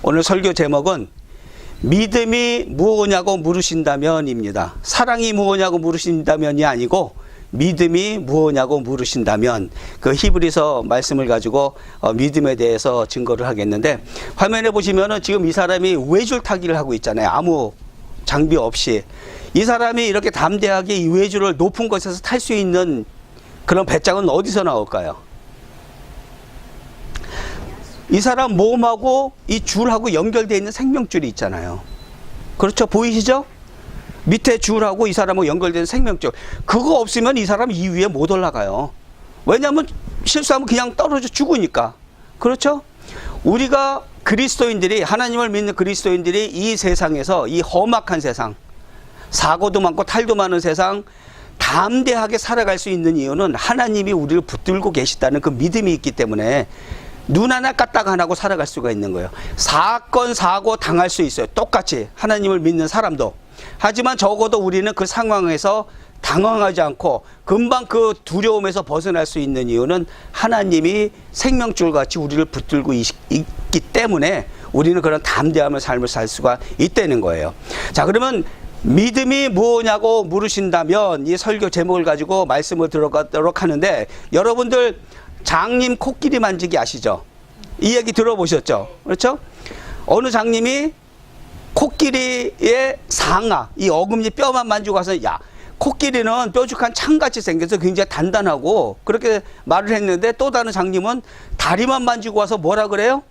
오늘 설교 제목은 믿음이 무엇냐고 물으신다면입니다. 사랑이 무엇냐고 물으신다면이 아니고 믿음이 무엇냐고 물으신다면, 그 히브리서 말씀을 가지고 믿음에 대해서 증거를 하겠는데, 화면에 보시면은 지금 이 사람이 외줄 타기를 하고 있잖아요. 아무 장비 없이. 이 사람이 이렇게 담대하게 이 외줄을 높은 곳에서 탈 수 있는 그런 배짱은 어디서 나올까요? 이 사람 몸하고 이 줄하고 연결되어 있는 생명줄이 있잖아요. 그렇죠? 보이시죠? 밑에 줄하고 이 사람하고 연결된 생명줄. 그거 없으면 이 사람 이 위에 못 올라가요. 왜냐하면 실수하면 그냥 떨어져 죽으니까. 그렇죠? 우리가 그리스도인들이, 하나님을 믿는 그리스도인들이 이 세상에서, 이 험악한 세상, 사고도 많고 탈도 많은 세상 담대하게 살아갈 수 있는 이유는 하나님이 우리를 붙들고 계시다는 그 믿음이 있기 때문에 눈 하나 까딱 안 하고 살아갈 수가 있는 거예요. 사건 사고 당할 수 있어요. 똑같이 하나님을 믿는 사람도. 하지만 적어도 우리는 그 상황에서 당황하지 않고 금방 그 두려움에서 벗어날 수 있는 이유는 하나님이 생명줄같이 우리를 붙들고 있기 때문에 우리는 그런 담대함의 삶을 살 수가 있다는 거예요. 자, 그러면 믿음이 뭐냐고 물으신다면, 이 설교 제목을 가지고 말씀을 들어가도록 하는데, 여러분들 장님 코끼리 만지기 아시죠? 이 얘기 들어보셨죠? 그렇죠? 어느 장님이 코끼리의 상아, 이 어금니 뼈만 만지고 가서, 야, 코끼리는 뾰족한 창같이 생겨서 굉장히 단단하고, 그렇게 말을 했는데, 또 다른 장님은 다리만 만지고 와서 뭐라 그래요?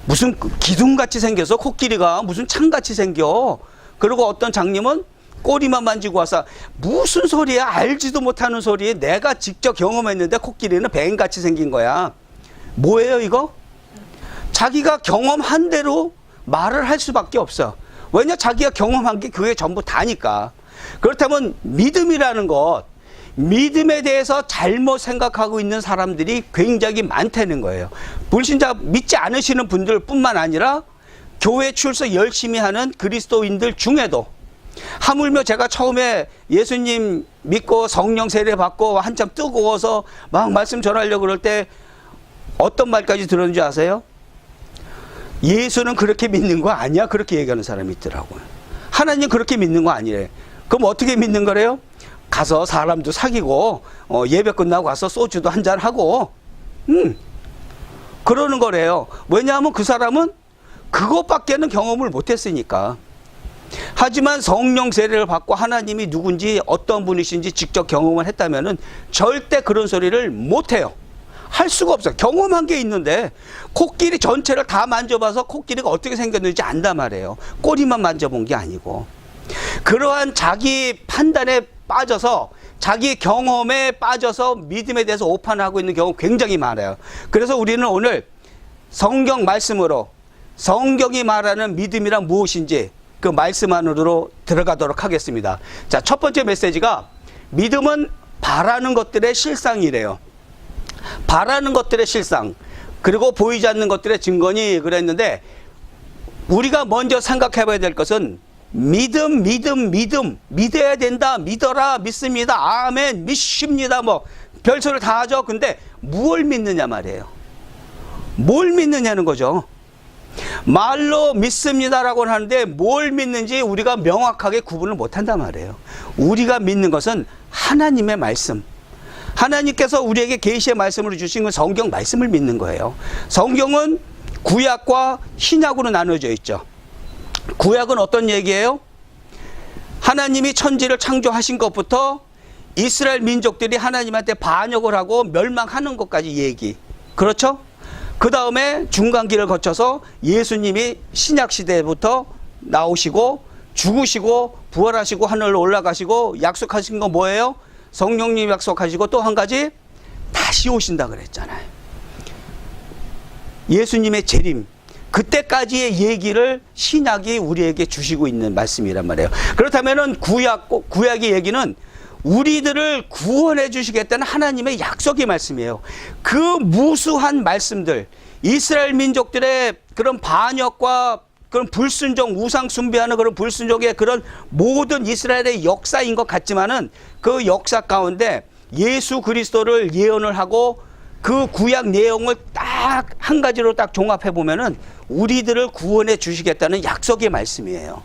무슨 기둥같이 생겨서 코끼리가 무슨 창같이 생겨. 그리고 어떤 장님은 꼬리만 만지고 와서, 무슨 소리야, 알지도 못하는 소리에 내가 직접 경험했는데 코끼리는 뱀같이 생긴 거야. 뭐예요 이거? 자기가 경험한 대로 말을 할 수밖에 없어. 왜냐? 자기가 경험한 게 그게 전부 다니까. 그렇다면 믿음이라는 것, 믿음에 대해서 잘못 생각하고 있는 사람들이 굉장히 많다는 거예요. 불신자, 믿지 않으시는 분들 뿐만 아니라 교회 출석 열심히 하는 그리스도인들 중에도, 하물며 제가 처음에 예수님 믿고 성령 세례 받고 한참 뜨거워서 막 말씀 전하려고 그럴 때 어떤 말까지 들었는지 아세요? 예수는 그렇게 믿는 거 아니야? 그렇게 얘기하는 사람이 있더라고요. 하나님 그렇게 믿는 거 아니래. 그럼 어떻게 믿는 거래요? 가서 사람도 사귀고 예배 끝나고 가서 소주도 한잔 하고 그러는 거래요. 왜냐하면 그 사람은 그것밖에는 경험을 못했으니까. 하지만 성령 세례를 받고 하나님이 누군지 어떤 분이신지 직접 경험을 했다면은 절대 그런 소리를 못해요. 할 수가 없어요. 경험한 게 있는데 코끼리 전체를 다 만져봐서 코끼리가 어떻게 생겼는지 안단 말이에요. 꼬리만 만져본 게 아니고. 그러한 자기 판단에 빠져서, 자기 경험에 빠져서 믿음에 대해서 오판하고 있는 경우 굉장히 많아요. 그래서 우리는 오늘 성경 말씀으로, 성경이 말하는 믿음이란 무엇인지 그 말씀 안으로 들어가도록 하겠습니다. 자, 첫 번째 메시지가 믿음은 바라는 것들의 실상이래요. 바라는 것들의 실상, 그리고 보이지 않는 것들의 증거니 그랬는데, 우리가 먼저 생각해 봐야 될 것은 믿음, 믿어야 된다, 믿어라, 믿습니다, 아멘, 믿습니다, 뭐 별소리를 다 하죠. 근데 무엇을 믿느냐 말이에요. 뭘 믿느냐는 거죠. 말로 믿습니다라고 하는데 뭘 믿는지 우리가 명확하게 구분을 못한단 말이에요. 우리가 믿는 것은 하나님의 말씀, 하나님께서 우리에게 계시의 말씀을 주신 건 성경 말씀을 믿는 거예요. 성경은 구약과 신약으로 나눠져 있죠. 구약은 어떤 얘기예요? 하나님이 천지를 창조하신 것부터 이스라엘 민족들이 하나님한테 반역을 하고 멸망하는 것까지 얘기. 그렇죠? 그 다음에 중간기를 거쳐서 예수님이 신약시대부터 나오시고 죽으시고 부활하시고 하늘로 올라가시고 약속하신 건 뭐예요? 성령님 약속하시고 또 한 가지 다시 오신다 그랬잖아요. 예수님의 재림, 그때까지의 얘기를 신약이 우리에게 주시고 있는 말씀이란 말이에요. 그렇다면은 구약의 얘기는 우리들을 구원해 주시겠다는 하나님의 약속의 말씀이에요. 그 무수한 말씀들, 이스라엘 민족들의 그런 반역과 그런 불순종, 우상 숭배하는 그런 불순종의 그런 모든 이스라엘의 역사인 것 같지만은 그 역사 가운데 예수 그리스도를 예언을 하고 그 구약 내용을 딱 한 가지로 딱 종합해 보면은 우리들을 구원해 주시겠다는 약속의 말씀이에요.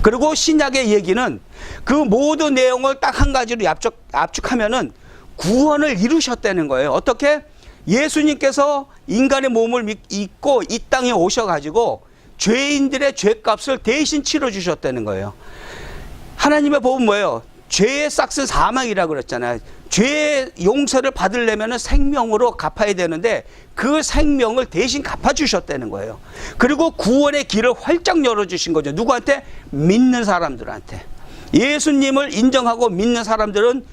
그리고 신약의 얘기는 그 모든 내용을 딱 한 가지로 압축하면은 구원을 이루셨다는 거예요. 어떻게? 예수님께서 인간의 몸을 입고 이 땅에 오셔가지고 죄인들의 죄값을 대신 치러주셨다는 거예요. 하나님의 법은 뭐예요? 죄의 싹은 사망이라고 그랬잖아요. 죄의 용서를 받으려면 생명으로 갚아야 되는데 그 생명을 대신 갚아주셨다는 거예요. 그리고 구원의 길을 활짝 열어주신 거죠. 누구한테? 믿는 사람들한테. 예수님을 인정하고 믿는 사람들은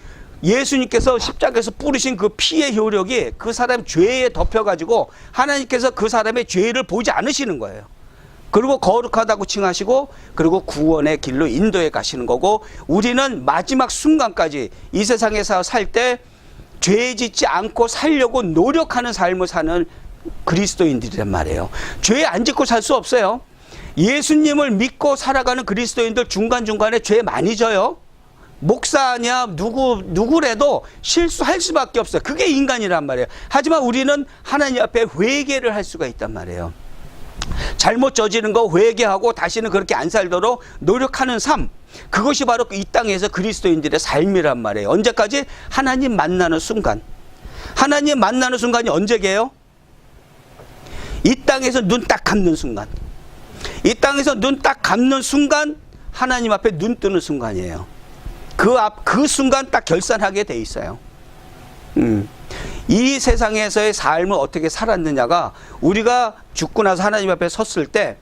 예수님께서 십자가에서 뿌리신 그 피의 효력이 그 사람 죄에 덮여가지고 하나님께서 그 사람의 죄를 보지 않으시는 거예요. 그리고 거룩하다고 칭하시고 그리고 구원의 길로 인도해 가시는 거고, 우리는 마지막 순간까지 이 세상에서 살 때 죄 짓지 않고 살려고 노력하는 삶을 사는 그리스도인들이란 말이에요. 죄 안 짓고 살 수 없어요. 예수님을 믿고 살아가는 그리스도인들 중간중간에 죄 많이 져요. 목사냐 누구래도 실수할 수밖에 없어요. 그게 인간이란 말이에요. 하지만 우리는 하나님 앞에 회개를 할 수가 있단 말이에요. 잘못 저지른 거 회개하고 다시는 그렇게 안 살도록 노력하는 삶, 그것이 바로 이 땅에서 그리스도인들의 삶이란 말이에요. 언제까지? 하나님 만나는 순간. 하나님 만나는 순간이 언제게요? 이 땅에서 눈 딱 감는 순간. 이 땅에서 눈 딱 감는 순간 하나님 앞에 눈 뜨는 순간이에요. 그 순간 딱 결산하게 돼 있어요. 이 세상에서의 삶을 어떻게 살았느냐가 우리가 죽고 나서 하나님 앞에 섰을 때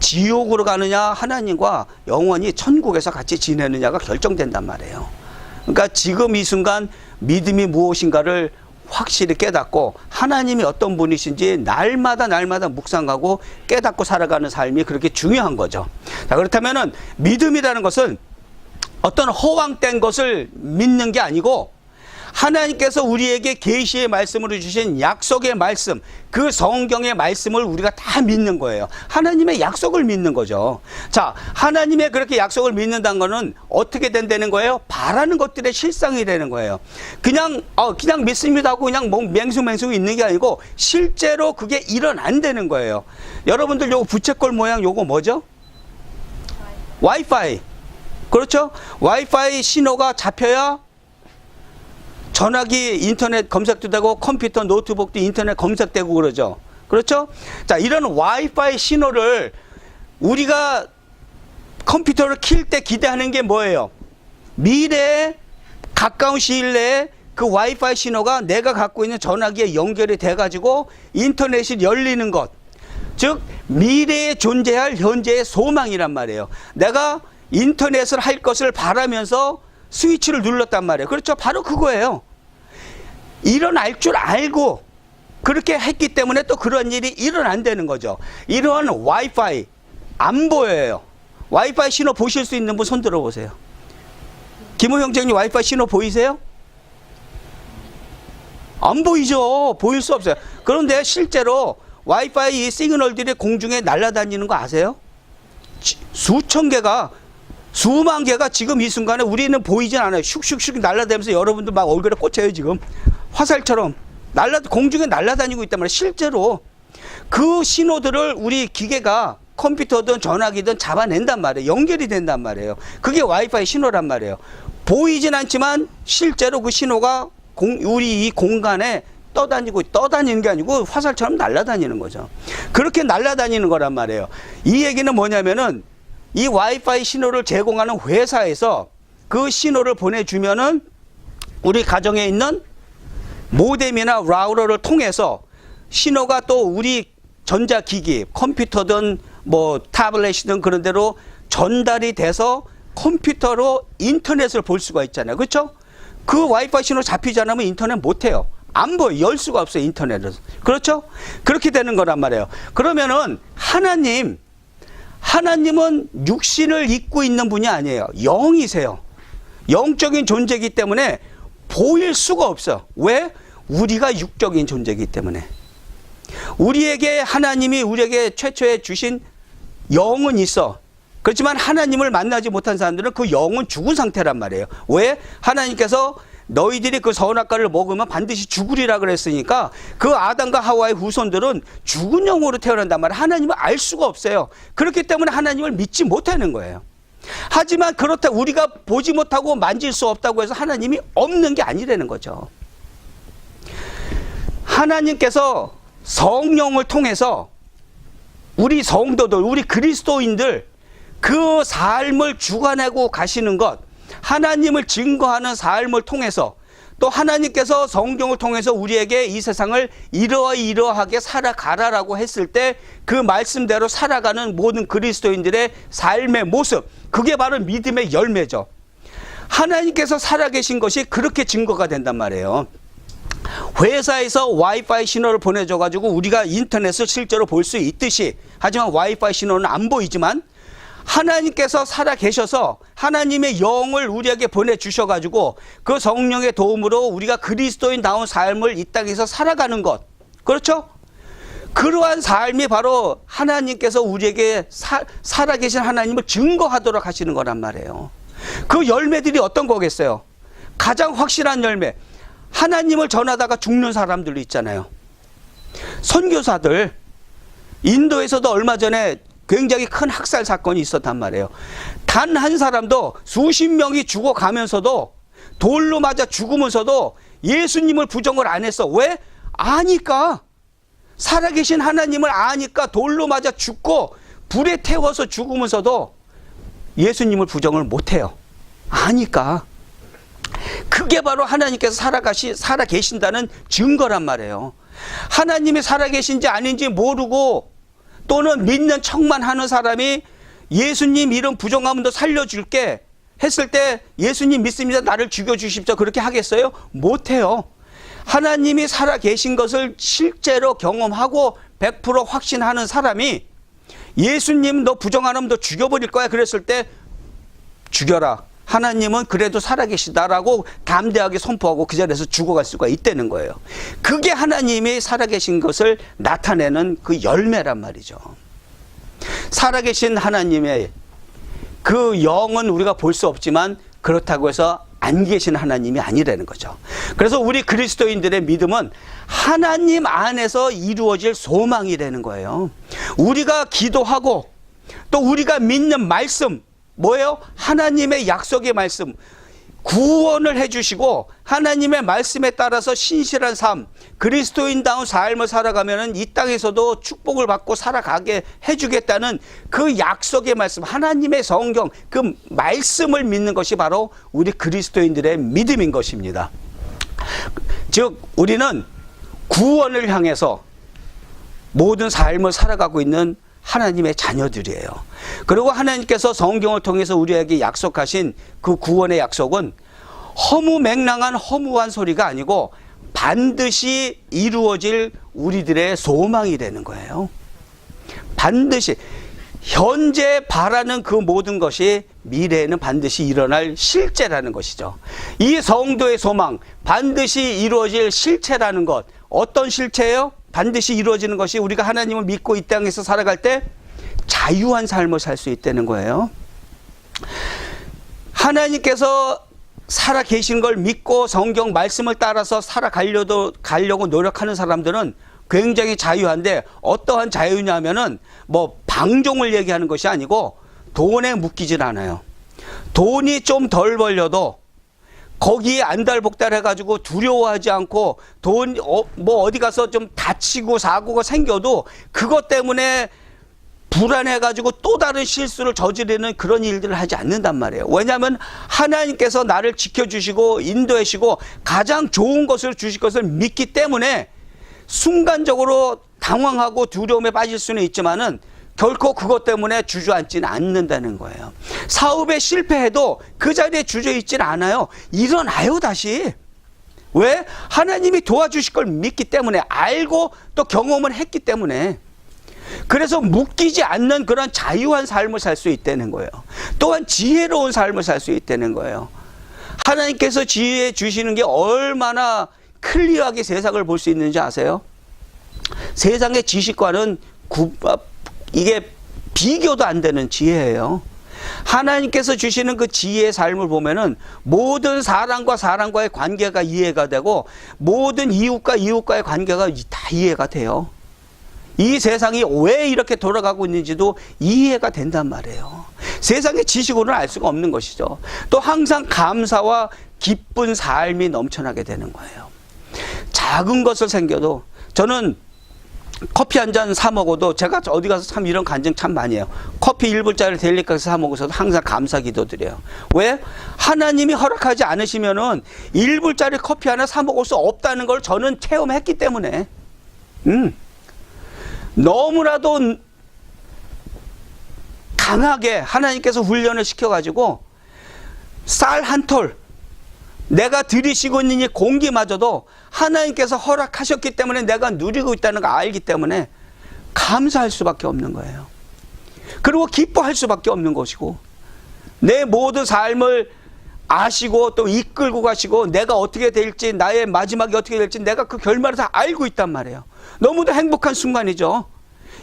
지옥으로 가느냐 하나님과 영원히 천국에서 같이 지내느냐가 결정된단 말이에요. 그러니까 지금 이 순간 믿음이 무엇인가를 확실히 깨닫고 하나님이 어떤 분이신지 날마다 묵상하고 깨닫고 살아가는 삶이 그렇게 중요한 거죠. 자, 그렇다면은 믿음이라는 것은 어떤 허황된 것을 믿는 게 아니고 하나님께서 우리에게 계시의 말씀으로 주신 약속의 말씀, 그 성경의 말씀을 우리가 다 믿는 거예요. 하나님의 약속을 믿는 거죠. 자, 하나님의 그렇게 약속을 믿는다는 거는 어떻게 된다는 거예요? 바라는 것들의 실상이 되는 거예요. 그냥 믿습니다 하고 그냥 맹숭맹숭 있는 게 아니고 실제로 그게 일어난다는 거예요. 여러분들 요거 부채꼴 모양 요거 뭐죠? 와이파이. 그렇죠? 와이파이 신호가 잡혀야 전화기 인터넷 검색도 되고 컴퓨터 노트북도 인터넷 검색되고 그러죠. 그렇죠? 자, 이런 와이파이 신호를 우리가 컴퓨터를 킬 때 기대하는 게 뭐예요? 미래에 가까운 시일 내에 그 와이파이 신호가 내가 갖고 있는 전화기에 연결이 돼 가지고 인터넷이 열리는 것. 즉 미래에 존재할 현재의 소망이란 말이에요. 내가 인터넷을 할 것을 바라면서 스위치를 눌렀단 말이에요. 그렇죠? 바로 그거예요. 일어날 줄 알고 그렇게 했기 때문에 또 그런 일이 일어난다는 거죠. 이러한 와이파이 안 보여요. 와이파이 신호 보실 수 있는 분 손 들어보세요. 김호 형제님 와이파이 신호 보이세요? 안 보이죠. 보일 수 없어요. 그런데 실제로 와이파이 시그널들이 공중에 날아다니는 거 아세요? 수천 개가 수만 개가 지금 이 순간에 우리는 보이진 않아요. 슉슉슉 날아다니면서 여러분들 막 얼굴에 꽂혀요. 지금 화살처럼 공중에 날아다니고 있단 말이에요. 실제로 그 신호들을 우리 기계가 컴퓨터든 전화기든 잡아낸단 말이에요. 연결이 된단 말이에요. 그게 와이파이 신호란 말이에요. 보이진 않지만 실제로 그 신호가 우리 이 공간에 떠다니는 게 아니고 화살처럼 날아다니는 거죠. 그렇게 날아다니는 거란 말이에요. 이 얘기는 뭐냐면은 이 와이파이 신호를 제공하는 회사에서 그 신호를 보내주면은 우리 가정에 있는 모뎀이나 라우터를 통해서 신호가 또 우리 전자기기, 컴퓨터든 뭐 타블렛이든 그런 데로 전달이 돼서 컴퓨터로 인터넷을 볼 수가 있잖아요. 그렇죠? 그 와이파이 신호 잡히지 않으면 인터넷 못 해요. 안 보여. 열 수가 없어요. 인터넷을. 그렇죠? 그렇게 되는 거란 말이에요. 그러면은 하나님은 육신을 입고 있는 분이 아니에요. 영이세요. 영적인 존재이기 때문에 보일 수가 없어. 왜? 우리가 육적인 존재이기 때문에. 하나님이 우리에게 최초에 주신 영은 있어. 그렇지만 하나님을 만나지 못한 사람들은 그 영은 죽은 상태란 말이에요. 왜? 하나님께서 너희들이 그 선악과를 먹으면 반드시 죽으리라 그랬으니까 그 아담과 하와의 후손들은 죽은 영으로 태어난단 말이에요. 하나님을 알 수가 없어요. 그렇기 때문에 하나님을 믿지 못하는 거예요. 하지만 그렇다 우리가 보지 못하고 만질 수 없다고 해서 하나님이 없는 게 아니라는 거죠. 하나님께서 성령을 통해서 우리 성도들, 우리 그리스도인들 그 삶을 주관하고 가시는 것, 하나님을 증거하는 삶을 통해서 또 하나님께서 성경을 통해서 우리에게 이 세상을 이러이러하게 살아가라라고 했을 때 그 말씀대로 살아가는 모든 그리스도인들의 삶의 모습, 그게 바로 믿음의 열매죠. 하나님께서 살아계신 것이 그렇게 증거가 된단 말이에요. 회사에서 와이파이 신호를 보내줘가지고 우리가 인터넷을 실제로 볼 수 있듯이, 하지만 와이파이 신호는 안 보이지만 하나님께서 살아계셔서 하나님의 영을 우리에게 보내주셔가지고 그 성령의 도움으로 우리가 그리스도인다운 삶을 이 땅에서 살아가는 것, 그렇죠? 그러한 삶이 바로 하나님께서 우리에게 살아계신 하나님을 증거하도록 하시는 거란 말이에요. 그 열매들이 어떤 거겠어요? 가장 확실한 열매, 하나님을 전하다가 죽는 사람들도 있잖아요. 선교사들, 인도에서도 얼마 전에 굉장히 큰 학살 사건이 있었단 말이에요. 단 한 사람도 수십 명이 죽어가면서도, 돌로 맞아 죽으면서도 예수님을 부정을 안 했어. 왜? 아니까. 살아계신 하나님을 아니까 돌로 맞아 죽고 불에 태워서 죽으면서도 예수님을 부정을 못해요. 아니까. 그게 바로 하나님께서 살아계신다는 증거란 말이에요. 하나님이 살아계신지 아닌지 모르고 또는 믿는 척만 하는 사람이 예수님 이름 부정하면 너 살려줄게 했을 때 예수님 믿습니다, 나를 죽여주십시오, 그렇게 하겠어요? 못해요. 하나님이 살아계신 것을 실제로 경험하고 100% 확신하는 사람이 예수님 너 부정하면 너 죽여버릴 거야 그랬을 때 죽여라, 하나님은 그래도 살아계시다라고 담대하게 선포하고 그 자리에서 죽어갈 수가 있다는 거예요. 그게 하나님이 살아계신 것을 나타내는 그 열매란 말이죠. 살아계신 하나님의 그 영은 우리가 볼 수 없지만 그렇다고 해서 안 계신 하나님이 아니라는 거죠. 그래서 우리 그리스도인들의 믿음은 하나님 안에서 이루어질 소망이라는 거예요. 우리가 기도하고 또 우리가 믿는 말씀, 뭐예요? 하나님의 약속의 말씀, 구원을 해주시고 하나님의 말씀에 따라서 신실한 삶, 그리스도인다운 삶을 살아가면 이 땅에서도 축복을 받고 살아가게 해주겠다는 그 약속의 말씀, 하나님의 성경, 그 말씀을 믿는 것이 바로 우리 그리스도인들의 믿음인 것입니다. 즉 우리는 구원을 향해서 모든 삶을 살아가고 있는 하나님의 자녀들이에요. 그리고 하나님께서 성경을 통해서 우리에게 약속하신 그 구원의 약속은 허무맹랑한 허무한 소리가 아니고 반드시 이루어질 우리들의 소망이 되는 거예요. 반드시 현재 바라는 그 모든 것이 미래에는 반드시 일어날 실제라는 것이죠. 이 성도의 소망, 반드시 이루어질 실체라는 것, 어떤 실체예요? 반드시 이루어지는 것이 우리가 하나님을 믿고 이 땅에서 살아갈 때 자유한 삶을 살 수 있다는 거예요. 하나님께서 살아계신 걸 믿고 성경 말씀을 따라서 가려고 노력하는 사람들은 굉장히 자유한데, 어떠한 자유냐면은 뭐 방종을 얘기하는 것이 아니고 돈에 묶이질 않아요. 돈이 좀 덜 벌려도 거기에 안달복달 해가지고 두려워하지 않고 뭐 어디 가서 좀 다치고 사고가 생겨도 그것 때문에 불안해가지고 또 다른 실수를 저지르는 그런 일들을 하지 않는단 말이에요. 왜냐하면 하나님께서 나를 지켜주시고 인도하시고 가장 좋은 것을 주실 것을 믿기 때문에 순간적으로 당황하고 두려움에 빠질 수는 있지만은 결코 그것 때문에 주저앉지는 않는다는 거예요. 사업에 실패해도 그 자리에 주저앉지는 않아요. 일어나요, 다시. 왜? 하나님이 도와주실 걸 믿기 때문에, 알고 또 경험을 했기 때문에. 그래서 묶이지 않는 그런 자유한 삶을 살 수 있다는 거예요. 또한 지혜로운 삶을 살 수 있다는 거예요. 하나님께서 지혜 주시는 게 얼마나 클리어하게 세상을 볼 수 있는지 아세요? 세상의 지식과는 이게 비교도 안 되는 지혜예요. 하나님께서 주시는 그 지혜의 삶을 보면은 모든 사람과 사람과의 관계가 이해가 되고 모든 이웃과 이웃과의 관계가 다 이해가 돼요. 이 세상이 왜 이렇게 돌아가고 있는지도 이해가 된단 말이에요. 세상의 지식으로는 알 수가 없는 것이죠. 또 항상 감사와 기쁜 삶이 넘쳐나게 되는 거예요. 작은 것을 생겨도 저는 커피 한 잔 사 먹어도 제가 어디 가서 참 이런 간증 참 많이 해요. 커피 1불짜리 데일리카스 사 먹어서도 항상 감사 기도 드려요. 왜? 하나님이 허락하지 않으시면은 1불짜리 커피 하나 사 먹을 수 없다는 걸 저는 체험했기 때문에 너무나도 강하게 하나님께서 훈련을 시켜가지고 쌀 한 톨 내가 들이쉬고 있는 이 공기마저도 하나님께서 허락하셨기 때문에 내가 누리고 있다는 걸 알기 때문에 감사할 수밖에 없는 거예요. 그리고 기뻐할 수밖에 없는 것이고 내 모든 삶을 아시고 또 이끌고 가시고 내가 어떻게 될지 나의 마지막이 어떻게 될지 내가 그 결말을 다 알고 있단 말이에요. 너무도 행복한 순간이죠.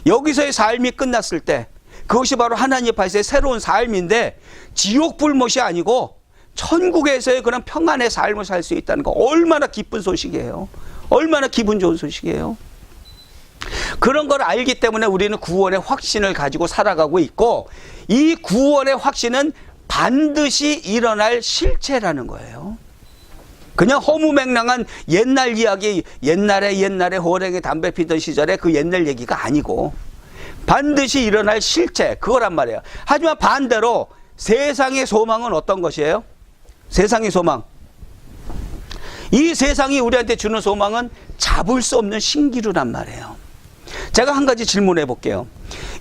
여기서의 삶이 끝났을 때 그것이 바로 하나님 앞에서의 새로운 삶인데 지옥 불못이 아니고 천국에서의 그런 평안의 삶을 살 수 있다는 거 얼마나 기쁜 소식이에요. 얼마나 기분 좋은 소식이에요. 그런 걸 알기 때문에 우리는 구원의 확신을 가지고 살아가고 있고 이 구원의 확신은 반드시 일어날 실체라는 거예요. 그냥 허무맹랑한 옛날 이야기, 옛날에 호랭이 담배 피던 시절에 그 옛날 얘기가 아니고 반드시 일어날 실체, 그거란 말이에요. 하지만 반대로 세상의 소망은 어떤 것이에요? 세상의 소망. 이 세상이 우리한테 주는 소망은 잡을 수 없는 신기루란 말이에요. 제가 한 가지 질문해 볼게요.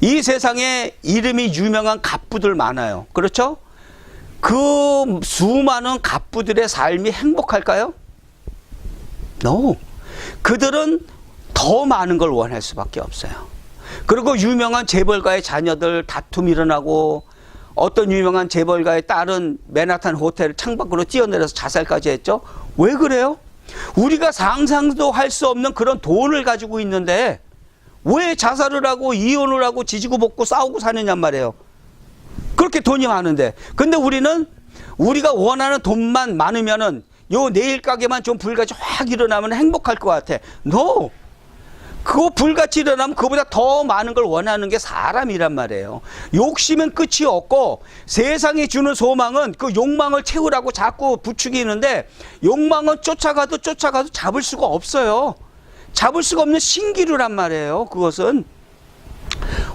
이 세상에 이름이 유명한 갑부들 많아요. 그렇죠? 그 수많은 갑부들의 삶이 행복할까요? No. 그들은 더 많은 걸 원할 수밖에 없어요. 그리고 유명한 재벌가의 자녀들 다툼이 일어나고 어떤 유명한 재벌가의 딸은 맨하탄 호텔 창밖으로 뛰어내려서 자살까지 했죠. 왜 그래요? 우리가 상상도 할 수 없는 그런 돈을 가지고 있는데 왜 자살을 하고 이혼을 하고 지지고 볶고 싸우고 사느냐 말이에요. 그렇게 돈이 많은데. 근데 우리는 우리가 원하는 돈만 많으면은 요 내일 가게만 좀 불같이 확 일어나면 행복할 것 같아. No. 그거 불같이 일어나면 그보다 더 많은 걸 원하는 게 사람이란 말이에요. 욕심은 끝이 없고 세상이 주는 소망은 그 욕망을 채우라고 자꾸 부추기는데 욕망은 쫓아가도 잡을 수가 없어요. 잡을 수가 없는 신기루란 말이에요. 그것은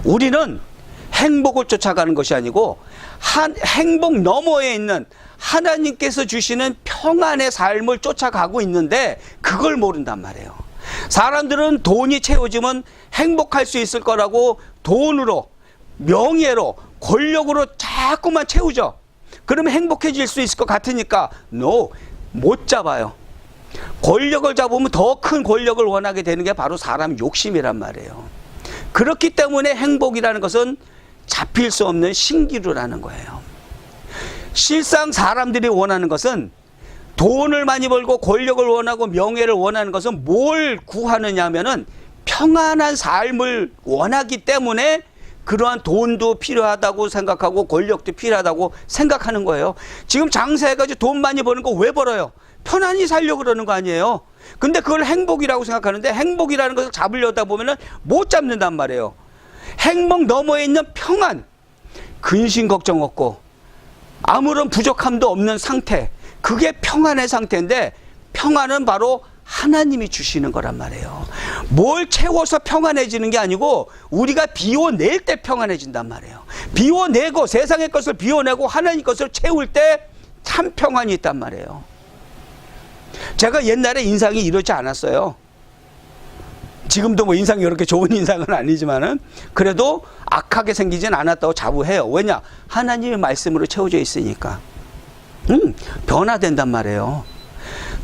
우리는 행복을 쫓아가는 것이 아니고 행복 너머에 있는 하나님께서 주시는 평안의 삶을 쫓아가고 있는데 그걸 모른단 말이에요. 사람들은 돈이 채워지면 행복할 수 있을 거라고 돈으로, 명예로, 권력으로 자꾸만 채우죠. 그러면 행복해질 수 있을 것 같으니까 No, 못 잡아요. 권력을 잡으면 더 큰 권력을 원하게 되는 게 바로 사람 욕심이란 말이에요. 그렇기 때문에 행복이라는 것은 잡힐 수 없는 신기루라는 거예요. 실상 사람들이 원하는 것은 돈을 많이 벌고 권력을 원하고 명예를 원하는 것은 뭘 구하느냐 하면은 평안한 삶을 원하기 때문에 그러한 돈도 필요하다고 생각하고 권력도 필요하다고 생각하는 거예요. 지금 장사해가지고 돈 많이 버는 거 왜 벌어요? 편안히 살려고 그러는 거 아니에요. 근데 그걸 행복이라고 생각하는데 행복이라는 것을 잡으려다 보면은 못 잡는단 말이에요. 행복 너머에 있는 평안, 근심 걱정 없고 아무런 부족함도 없는 상태, 그게 평안의 상태인데 평안은 바로 하나님이 주시는 거란 말이에요. 뭘 채워서 평안해지는 게 아니고 우리가 비워낼 때 평안해진단 말이에요. 비워내고 세상의 것을 비워내고 하나님 것을 채울 때 참 평안이 있단 말이에요. 제가 옛날에 인상이 이렇지 않았어요. 지금도 뭐 인상이 그렇게 좋은 인상은 아니지만은 그래도 악하게 생기진 않았다고 자부해요. 왜냐? 하나님의 말씀으로 채워져 있으니까. 변화된단 말이에요.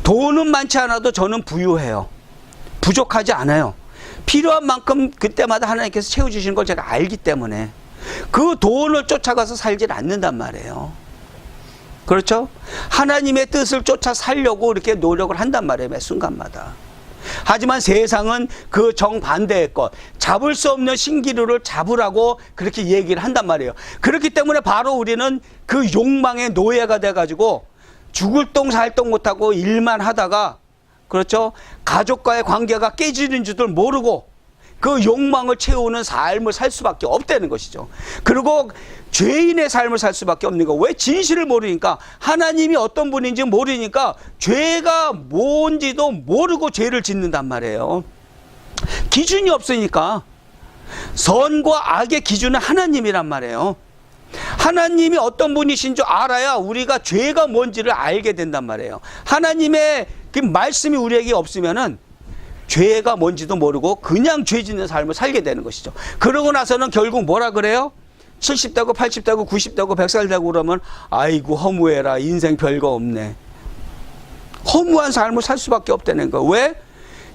돈은 많지 않아도 저는 부유해요. 부족하지 않아요. 필요한 만큼 그때마다 하나님께서 채워주시는 걸 제가 알기 때문에 그 돈을 쫓아가서 살질 않는단 말이에요. 그렇죠? 하나님의 뜻을 쫓아 살려고 이렇게 노력을 한단 말이에요. 매 순간마다. 하지만 세상은 그 정반대의 것, 잡을 수 없는 신기루를 잡으라고 그렇게 얘기를 한단 말이에요. 그렇기 때문에 바로 우리는 그 욕망의 노예가 돼가지고 죽을 똥 살 똥 못하고 일만 하다가, 그렇죠, 가족과의 관계가 깨지는 줄도 모르고 그 욕망을 채우는 삶을 살 수밖에 없다는 것이죠. 그리고 죄인의 삶을 살 수밖에 없는 거. 왜? 진실을 모르니까, 하나님이 어떤 분인지 모르니까 죄가 뭔지도 모르고 죄를 짓는단 말이에요. 기준이 없으니까. 선과 악의 기준은 하나님이란 말이에요. 하나님이 어떤 분이신 줄 알아야 우리가 죄가 뭔지를 알게 된단 말이에요. 하나님의 그 말씀이 우리에게 없으면은 죄가 뭔지도 모르고 그냥 죄 짓는 삶을 살게 되는 것이죠. 그러고 나서는 결국 뭐라 그래요? 70되고 80되고 90되고 100살 되고 그러면 아이고 허무해라, 인생 별거 없네. 허무한 삶을 살 수밖에 없다는 거예요. 왜?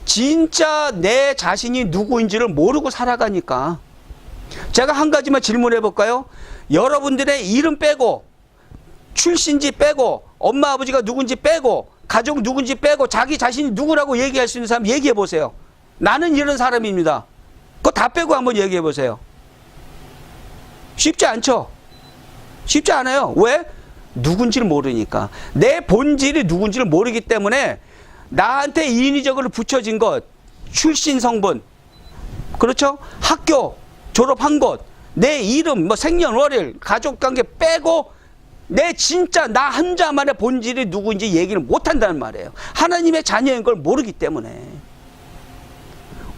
진짜 내 자신이 누구인지를 모르고 살아가니까. 제가 한 가지만 질문해 볼까요? 여러분들의 이름 빼고, 출신지 빼고, 엄마 아버지가 누군지 빼고, 가족 누군지 빼고, 자기 자신이 누구라고 얘기할 수 있는 사람 얘기해 보세요. 나는 이런 사람입니다. 그거 다 빼고 한번 얘기해 보세요. 쉽지 않죠? 쉽지 않아요. 왜? 누군지를 모르니까. 내 본질이 누군지를 모르기 때문에 나한테 인위적으로 붙여진 것, 출신 성분, 그렇죠? 학교 졸업한 것, 내 이름, 뭐 생년월일, 가족관계 빼고 내 진짜 나 혼자만의 본질이 누구인지 얘기를 못한다는 말이에요. 하나님의 자녀인 걸 모르기 때문에.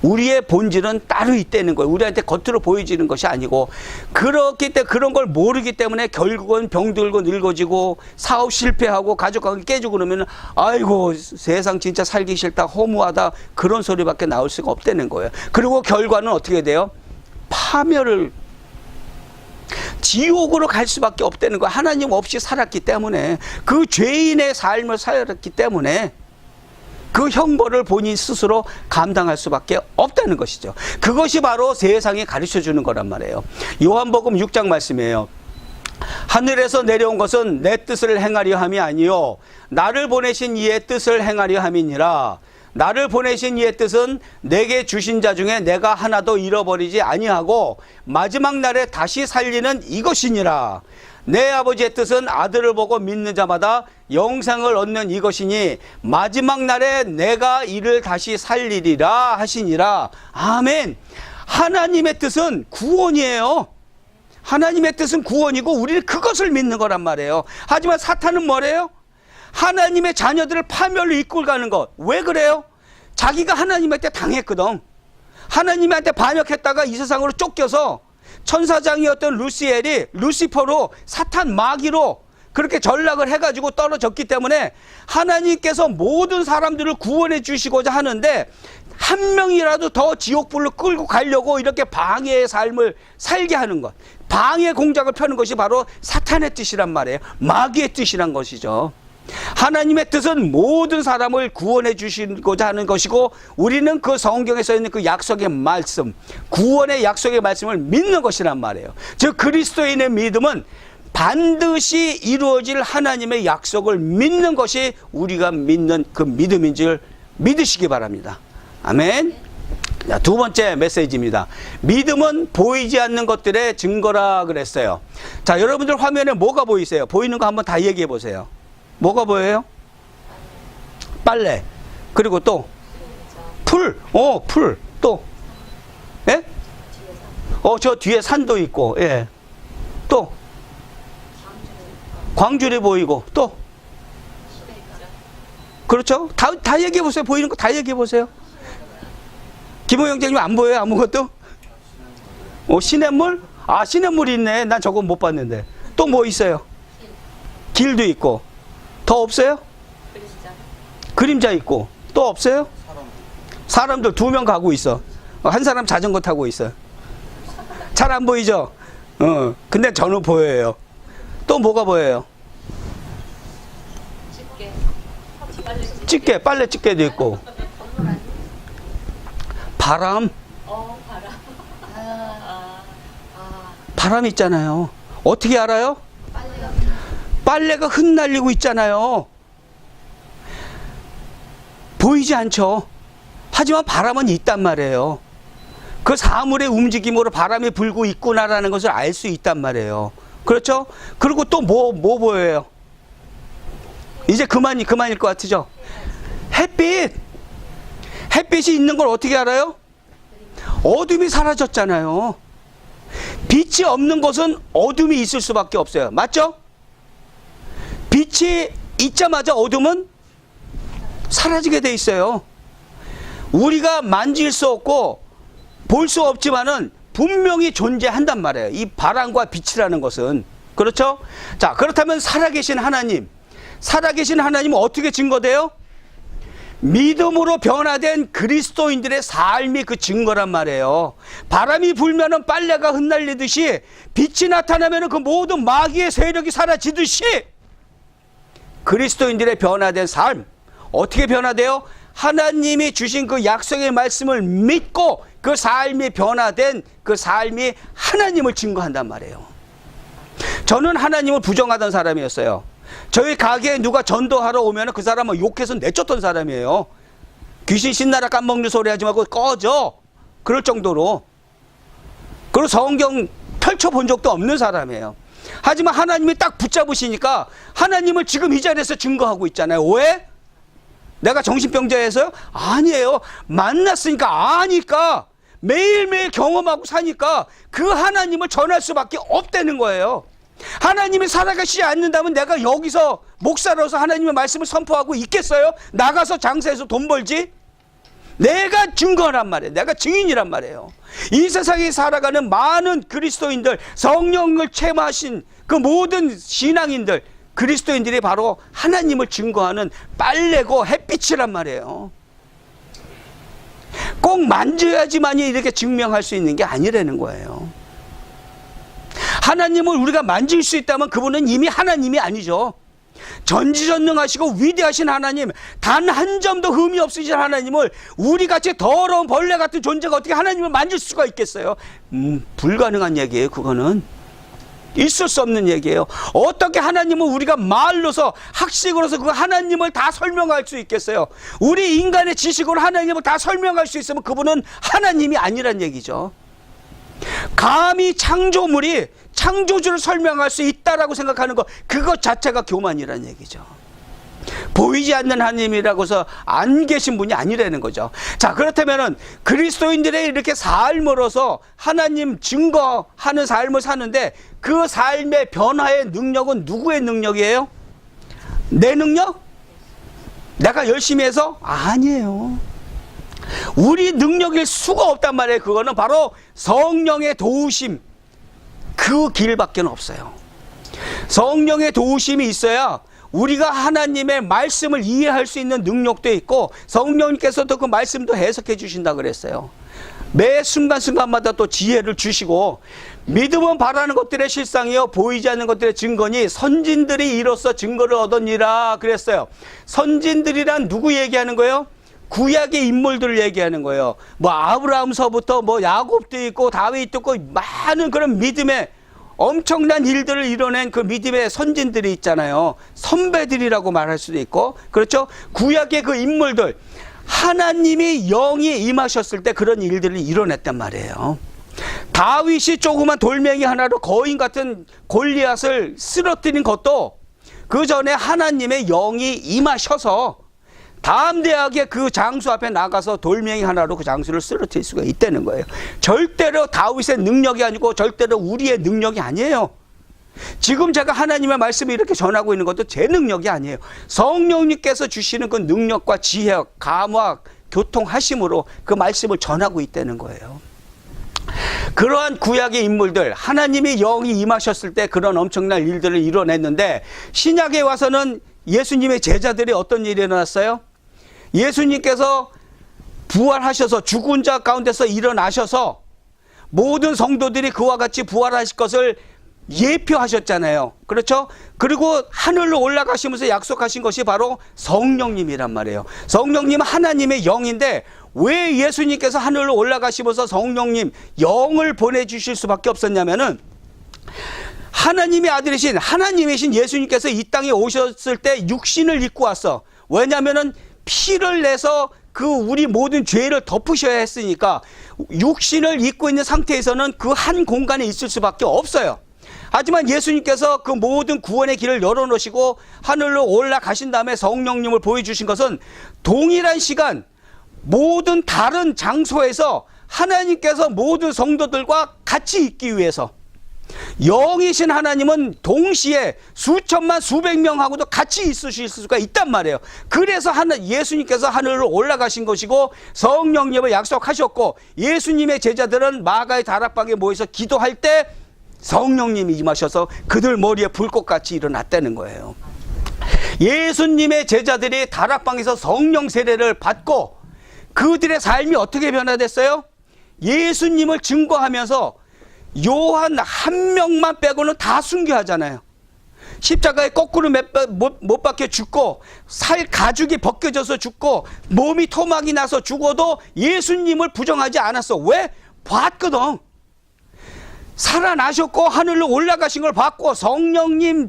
우리의 본질은 따로 있다는 거예요. 우리한테 겉으로 보여지는 것이 아니고, 그렇기 때문에 그런 걸 모르기 때문에 결국은 병들고 늙어지고 사업 실패하고 가족관계 깨지고 그러면 아이고 세상 진짜 살기 싫다, 허무하다, 그런 소리밖에 나올 수가 없다는 거예요. 그리고 결과는 어떻게 돼요? 파멸을, 지옥으로 갈 수밖에 없다는 거예요. 하나님 없이 살았기 때문에, 그 죄인의 삶을 살았기 때문에 그 형벌을 본인 스스로 감당할 수밖에 없다는 것이죠. 그것이 바로 세상이 가르쳐주는 거란 말이에요. 요한복음 6장 말씀이에요. 하늘에서 내려온 것은 내 뜻을 행하려 함이 아니요 나를 보내신 이의 뜻을 행하려 함이니라. 나를 보내신 이의 뜻은 내게 주신 자 중에 내가 하나도 잃어버리지 아니하고 마지막 날에 다시 살리는 이것이니라. 내 아버지의 뜻은 아들을 보고 믿는 자마다 영생을 얻는 이것이니 마지막 날에 내가 이를 다시 살리리라 하시니라. 아멘. 하나님의 뜻은 구원이에요. 하나님의 뜻은 구원이고 우리는 그것을 믿는 거란 말이에요. 하지만 사탄은 뭐래요? 하나님의 자녀들을 파멸로 이끌고 가는 것. 왜 그래요? 자기가 하나님한테 당했거든. 하나님한테 반역했다가 이 세상으로 쫓겨서 천사장이었던 루시퍼로, 사탄 마귀로 그렇게 전락을 해가지고 떨어졌기 때문에 하나님께서 모든 사람들을 구원해 주시고자 하는데 한 명이라도 더 지옥불로 끌고 가려고 이렇게 방해의 삶을 살게 하는 것, 방해 공작을 펴는 것이 바로 사탄의 뜻이란 말이에요. 마귀의 뜻이란 것이죠. 하나님의 뜻은 모든 사람을 구원해 주시고자 하는 것이고, 우리는 그 성경에 써 있는 그 약속의 말씀, 구원의 약속의 말씀을 믿는 것이란 말이에요. 즉 그리스도인의 믿음은 반드시 이루어질 하나님의 약속을 믿는 것이 우리가 믿는 그 믿음인 줄 믿으시기 바랍니다. 아멘. 자, 두 번째 메시지입니다. 믿음은 보이지 않는 것들의 증거라 그랬어요. 자, 여러분들 화면에 뭐가 보이세요? 보이는 거 한번 다 얘기해 보세요. 뭐가 보여요? 빨래. 그리고 또 풀. 풀. 또 예? 저 뒤에 산도 있고. 예. 또 광주리 보이고. 또 그렇죠? 다 얘기해 보세요. 보이는 거 다 얘기해 보세요. 김호영 형제님 안 보여요? 아무것도? 시냇물? 아, 시냇물이 있네. 난 저거 못 봤는데. 또 뭐 있어요? 길도 있고. 더 없어요? 그림자 있고. 또 없어요? 사람들 2명 가고 있어. 한 사람 자전거 타고 있어. 잘 안 보이죠? 근데 저는 보여요. 또 뭐가 보여요? 집게, 빨래 집게도 있고. 바람. 바람 있잖아요. 어떻게 알아요? 빨래가 흩날리고 있잖아요. 보이지 않죠? 하지만 바람은 있단 말이에요. 그 사물의 움직임으로 바람이 불고 있구나라는 것을 알 수 있단 말이에요. 그렇죠? 그리고 또 뭐 보여요? 이제 그만일 것 같으죠? 햇빛이 있는 걸 어떻게 알아요? 어둠이 사라졌잖아요. 빛이 없는 곳은 어둠이 있을 수밖에 없어요. 맞죠? 빛이 있자마자 어둠은 사라지게 돼 있어요. 우리가 만질 수 없고 볼 수 없지만은 분명히 존재한단 말이에요. 이 바람과 빛이라는 것은. 그렇죠? 자, 그렇다면 살아계신 하나님은 어떻게 증거돼요? 믿음으로 변화된 그리스도인들의 삶이 그 증거란 말이에요. 바람이 불면은 빨래가 흩날리듯이 빛이 나타나면은 그 모든 마귀의 세력이 사라지듯이 그리스도인들의 변화된 삶, 어떻게 변화돼요? 하나님이 주신 그 약속의 말씀을 믿고 그 삶이 변화된 그 삶이 하나님을 증거한단 말이에요. 저는 하나님을 부정하던 사람이었어요. 저희 가게에 누가 전도하러 오면 그 사람은 욕해서 내쫓던 사람이에요. 귀신 신나라 깜먹는 소리 하지 말고 꺼져. 그럴 정도로. 그리고 성경 펼쳐본 적도 없는 사람이에요. 하지만 하나님이 딱 붙잡으시니까 하나님을 지금 이 자리에서 증거하고 있잖아요. 왜? 내가 정신병자여서요? 아니에요. 만났으니까 아니까 매일매일 경험하고 사니까 그 하나님을 전할 수밖에 없다는 거예요. 하나님이 살아가시지 않는다면 내가 여기서 목사로서 하나님의 말씀을 선포하고 있겠어요? 나가서 장사해서 돈 벌지? 내가 증거란 말이에요. 내가 증인이란 말이에요. 이 세상에 살아가는 많은 그리스도인들, 성령을 체험하신 그 모든 신앙인들, 그리스도인들이 바로 하나님을 증거하는 빨래고 햇빛이란 말이에요. 꼭 만져야지만이 이렇게 증명할 수 있는 게 아니라는 거예요. 하나님을 우리가 만질 수 있다면 그분은 이미 하나님이 아니죠. 전지전능하시고 위대하신 하나님, 단 한 점도 흠이 없으신 하나님을 우리같이 더러운 벌레 같은 존재가 어떻게 하나님을 만질 수가 있겠어요? 불가능한 얘기예요. 그거는 있을 수 없는 얘기예요. 어떻게 하나님을 우리가 말로서 학식으로서 그 하나님을 다 설명할 수 있겠어요? 우리 인간의 지식으로 하나님을 다 설명할 수 있으면 그분은 하나님이 아니란 얘기죠. 감히 창조물이 창조주를 설명할 수 있다라고 생각하는 것, 그것 자체가 교만이라는 얘기죠. 보이지 않는 하나님이라고 해서 안 계신 분이 아니라는 거죠. 자, 그렇다면은 그리스도인들의 이렇게 삶으로서 하나님 증거하는 삶을 사는데 그 삶의 변화의 능력은 누구의 능력이에요? 내 능력? 내가 열심히 해서? 아니에요. 우리 능력일 수가 없단 말이에요. 그거는 바로 성령의 도우심, 그 길밖에 없어요. 성령의 도우심이 있어야 우리가 하나님의 말씀을 이해할 수 있는 능력도 있고 성령님께서도 그 말씀도 해석해 주신다 그랬어요. 매 순간순간마다 또 지혜를 주시고, 믿음은 바라는 것들의 실상이요 보이지 않는 것들의 증거니 선진들이 이로써 증거를 얻었니라 그랬어요. 선진들이란 누구 얘기하는 거예요? 구약의 인물들을 얘기하는 거예요. 뭐 아브라함서부터 뭐 야곱도 있고 다윗도 있고 많은 그런 믿음의 엄청난 일들을 이뤄낸 그 믿음의 선진들이 있잖아요. 선배들이라고 말할 수도 있고, 그렇죠? 구약의 그 인물들, 하나님이 영이 임하셨을 때 그런 일들을 이뤄냈단 말이에요. 다윗이 조그만 돌멩이 하나로 거인 같은 골리앗을 쓰러뜨린 것도 그 전에 하나님의 영이 임하셔서 다음 대학의 그 장수 앞에 나가서 돌멩이 하나로 그 장수를 쓰러뜨릴 수가 있다는 거예요. 절대로 다윗의 능력이 아니고 절대로 우리의 능력이 아니에요. 지금 제가 하나님의 말씀을 이렇게 전하고 있는 것도 제 능력이 아니에요. 성령님께서 주시는 그 능력과 지혜, 감화, 교통하심으로 그 말씀을 전하고 있다는 거예요. 그러한 구약의 인물들, 하나님의 영이 임하셨을 때 그런 엄청난 일들을 이뤄냈는데, 신약에 와서는 예수님의 제자들이 어떤 일이 일어났어요? 예수님께서 부활하셔서 죽은 자 가운데서 일어나셔서 모든 성도들이 그와 같이 부활하실 것을 예표하셨잖아요. 그렇죠? 그리고 하늘로 올라가시면서 약속하신 것이 바로 성령님이란 말이에요. 성령님은 하나님의 영인데 왜 예수님께서 하늘로 올라가시면서 성령님 영을 보내주실 수밖에 없었냐면은, 하나님의 아들이신 하나님이신 예수님께서 이 땅에 오셨을 때 육신을 입고 왔어. 왜냐하면은 피를 내서 그 우리 모든 죄를 덮으셔야 했으니까 육신을 입고 있는 상태에서는 그 한 공간에 있을 수밖에 없어요. 하지만 예수님께서 그 모든 구원의 길을 열어놓으시고 하늘로 올라가신 다음에 성령님을 보여주신 것은 동일한 시간 모든 다른 장소에서 하나님께서 모든 성도들과 같이 있기 위해서, 영이신 하나님은 동시에 수천만 수백 명하고도 같이 있으실 수가 있단 말이에요. 그래서 예수님께서 하늘로 올라가신 것이고 성령님을 약속하셨고, 예수님의 제자들은 마가의 다락방에 모여서 기도할 때 성령님이 임하셔서 그들 머리에 불꽃같이 일어났다는 거예요. 예수님의 제자들이 다락방에서 성령 세례를 받고 그들의 삶이 어떻게 변화됐어요? 예수님을 증거하면서 요한 한 명만 빼고는 다 순교하잖아요. 십자가에 거꾸로 못 박혀 죽고 살 가죽이 벗겨져서 죽고 몸이 토막이 나서 죽어도 예수님을 부정하지 않았어. 왜? 봤거든. 살아나셨고 하늘로 올라가신 걸 봤고 성령님